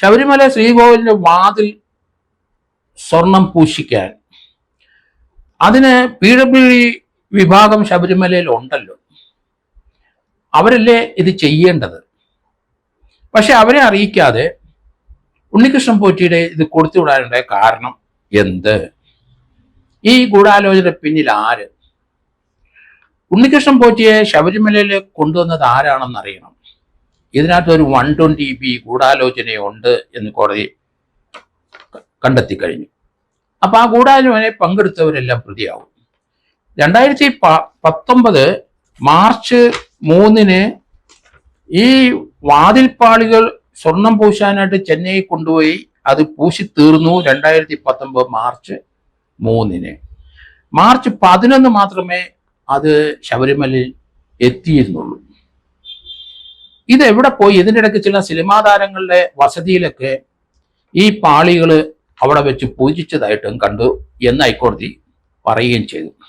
ശബരിമല ശ്രീകോവിലിന്റെ വാതിൽ സ്വർണം പൂശിക്കാൻ അതിന് PWD വിഭാഗം ശബരിമലയിൽ ഉണ്ടല്ലോ, അവരല്ലേ ഇത് ചെയ്യേണ്ടത്. പക്ഷെ അവരെ അറിയിക്കാതെ ഉണ്ണികൃഷ്ണൻ പോറ്റിയുടെ ഇത് കൊടുത്തുവിടാനുണ്ടായ കാരണം എന്ത്? ഈ ഗൂഢാലോചന പിന്നിൽ ആര്? ഉണ്ണികൃഷ്ണൻ പോറ്റിയെ ശബരിമലയിൽ കൊണ്ടുവന്നത് ആരാണെന്ന് അറിയണം. ഇതിനകത്ത് ഒരു 120B ഗൂഢാലോചനയുണ്ട് എന്ന് കോടതി കണ്ടെത്തി കഴിഞ്ഞു. അപ്പൊ ആ ഗൂഢാലോചനയെ പങ്കെടുത്തവരെല്ലാം പ്രതിയാവും. 2019 മാർച്ച് 3 ഈ വാതിൽപ്പാളികൾ സ്വർണം പൂശാനായിട്ട് ചെന്നൈ കൊണ്ടുപോയി. അത് പൂശി തീർന്നു 2019 മാർച്ച് 3. മാർച്ച് 11 മാത്രമേ അത് ശബരിമലയിൽ എത്തിയിരുന്നുള്ളൂ. ഇതെവിടെ പോയി? ഇതിൻ്റെ ഇടയ്ക്ക് ചില സിനിമാ താരങ്ങളുടെ വസതിയിലൊക്കെ ഈ പാളികൾ അവിടെ വെച്ച് പൂജിച്ചതായിട്ടും കണ്ടു എന്ന് ഹൈക്കോടതി പറയുകയും ചെയ്തു.